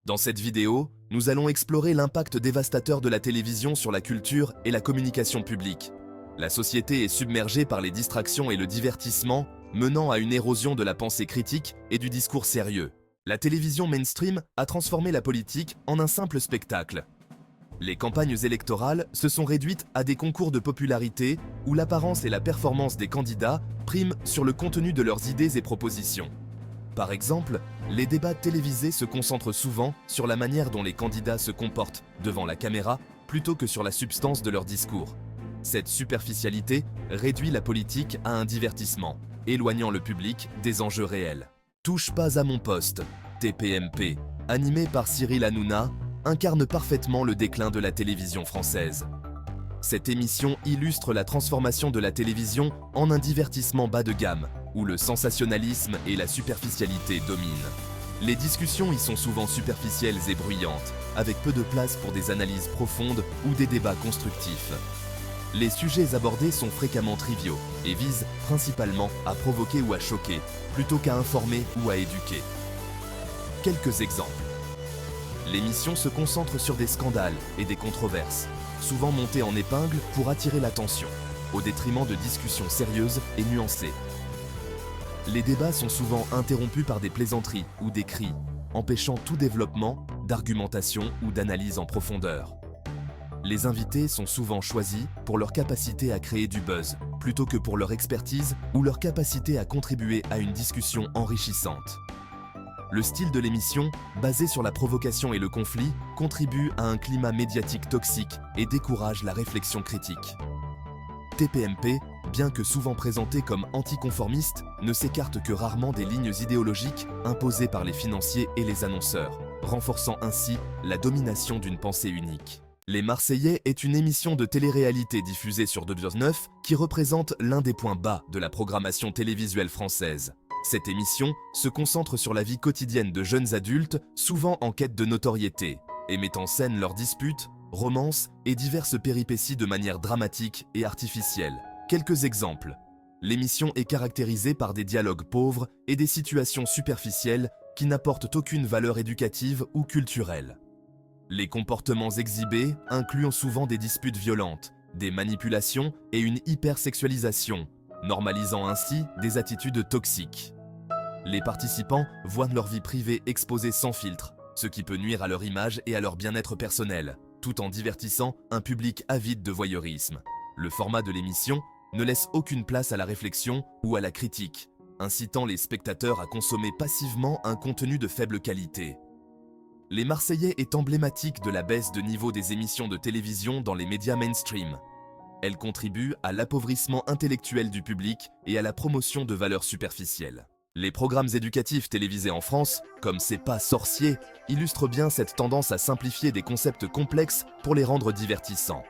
Dans cette vidéo, nous allons explorer l'impact dévastateur de la télévision sur la culture et la communication publique. La société est submergée par les distractions et le divertissement, menant à une érosion de la pensée critique et du discours sérieux. La télévision mainstream a transformé la politique en un simple spectacle. Les campagnes électorales se sont réduites à des concours de popularité où l'apparence et la performance des candidats priment sur le contenu de leurs idées et propositions. Par exemple, les débats télévisés se concentrent souvent sur la manière dont les candidats se comportent devant la caméra plutôt que sur la substance de leur discours. Cette superficialité réduit la politique à un divertissement, éloignant le public des enjeux réels. Touche pas à mon poste, TPMP, animé par Cyril Hanouna, incarne parfaitement le déclin de la télévision française. Cette émission illustre la transformation de la télévision en un divertissement bas de gamme, où le sensationnalisme et la superficialité dominent. Les discussions y sont souvent superficielles et bruyantes, avec peu de place pour des analyses profondes ou des débats constructifs. Les sujets abordés sont fréquemment triviaux et visent principalement à provoquer ou à choquer, plutôt qu'à informer ou à éduquer. Quelques exemples. L'émission se concentre sur des scandales et des controverses, souvent montées en épingle pour attirer l'attention, au détriment de discussions sérieuses et nuancées. Les débats sont souvent interrompus par des plaisanteries ou des cris, empêchant tout développement, d'argumentation ou d'analyse en profondeur. Les invités sont souvent choisis pour leur capacité à créer du buzz, plutôt que pour leur expertise ou leur capacité à contribuer à une discussion enrichissante. Le style de l'émission, basé sur la provocation et le conflit, contribue à un climat médiatique toxique et décourage la réflexion critique. TPMP, bien que souvent présenté comme anticonformiste, ne s'écarte que rarement des lignes idéologiques imposées par les financiers et les annonceurs, renforçant ainsi la domination d'une pensée unique. Les Marseillais est une émission de télé-réalité diffusée sur 2/9 qui représente l'un des points bas de la programmation télévisuelle française. Cette émission se concentre sur la vie quotidienne de jeunes adultes, souvent en quête de notoriété, et met en scène leurs disputes, romances et diverses péripéties de manière dramatique et artificielle. Quelques exemples. L'émission est caractérisée par des dialogues pauvres et des situations superficielles qui n'apportent aucune valeur éducative ou culturelle. Les comportements exhibés incluent souvent des disputes violentes, des manipulations et une hypersexualisation, normalisant ainsi des attitudes toxiques. Les participants voient leur vie privée exposée sans filtre, ce qui peut nuire à leur image et à leur bien-être personnel, tout en divertissant un public avide de voyeurisme. Le format de l'émission ne laisse aucune place à la réflexion ou à la critique, incitant les spectateurs à consommer passivement un contenu de faible qualité. Les Marseillais est emblématique de la baisse de niveau des émissions de télévision dans les médias mainstream. Elle contribue à l'appauvrissement intellectuel du public et à la promotion de valeurs superficielles. Les programmes éducatifs télévisés en France, comme C'est pas sorcier, illustrent bien cette tendance à simplifier des concepts complexes pour les rendre divertissants.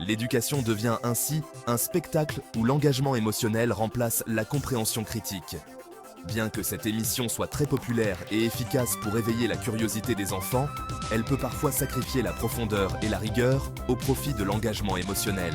L'éducation devient ainsi un spectacle où l'engagement émotionnel remplace la compréhension critique. Bien que cette émission soit très populaire et efficace pour éveiller la curiosité des enfants, elle peut parfois sacrifier la profondeur et la rigueur au profit de l'engagement émotionnel.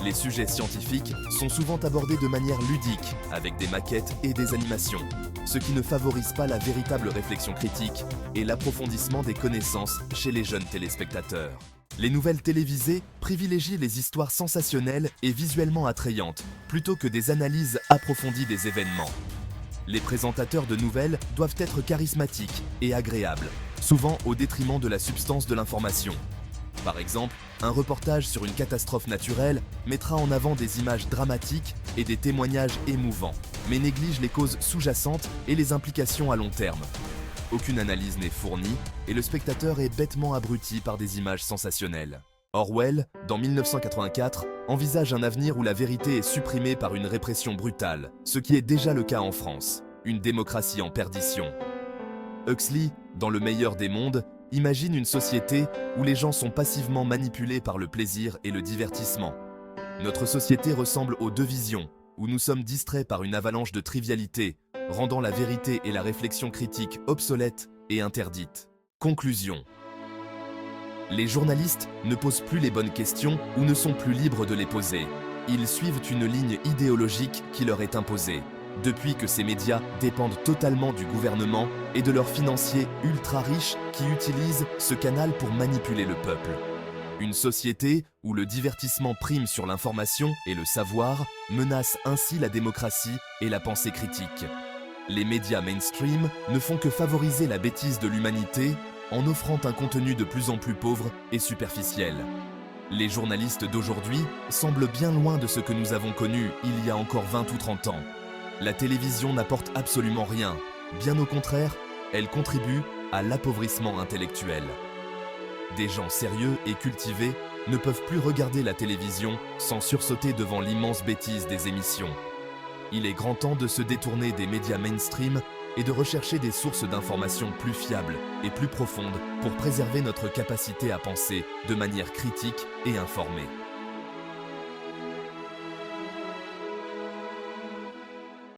Les sujets scientifiques sont souvent abordés de manière ludique, avec des maquettes et des animations, ce qui ne favorise pas la véritable réflexion critique et l'approfondissement des connaissances chez les jeunes téléspectateurs. Les nouvelles télévisées privilégient les histoires sensationnelles et visuellement attrayantes, plutôt que des analyses approfondies des événements. Les présentateurs de nouvelles doivent être charismatiques et agréables, souvent au détriment de la substance de l'information. Par exemple, un reportage sur une catastrophe naturelle mettra en avant des images dramatiques et des témoignages émouvants, mais néglige les causes sous-jacentes et les implications à long terme. Aucune analyse n'est fournie et le spectateur est bêtement abruti par des images sensationnelles. Orwell, dans 1984, envisage un avenir où la vérité est supprimée par une répression brutale, ce qui est déjà le cas en France, une démocratie en perdition. Huxley, dans Le meilleur des mondes, imagine une société où les gens sont passivement manipulés par le plaisir et le divertissement. Notre société ressemble aux deux visions, où nous sommes distraits par une avalanche de trivialités, rendant la vérité et la réflexion critique obsolètes et interdites. Conclusion. Les journalistes ne posent plus les bonnes questions ou ne sont plus libres de les poser. Ils suivent une ligne idéologique qui leur est imposée, depuis que ces médias dépendent totalement du gouvernement et de leurs financiers ultra riches qui utilisent ce canal pour manipuler le peuple. Une société où le divertissement prime sur l'information et le savoir menace ainsi la démocratie et la pensée critique. Les médias mainstream ne font que favoriser la bêtise de l'humanité en offrant un contenu de plus en plus pauvre et superficiel. Les journalistes d'aujourd'hui semblent bien loin de ce que nous avons connu il y a encore 20 ou 30 ans. La télévision n'apporte absolument rien. Bien au contraire, elle contribue à l'appauvrissement intellectuel. Des gens sérieux et cultivés ne peuvent plus regarder la télévision sans sursauter devant l'immense bêtise des émissions. Il est grand temps de se détourner des médias mainstream et de rechercher des sources d'informations plus fiables et plus profondes pour préserver notre capacité à penser de manière critique et informée.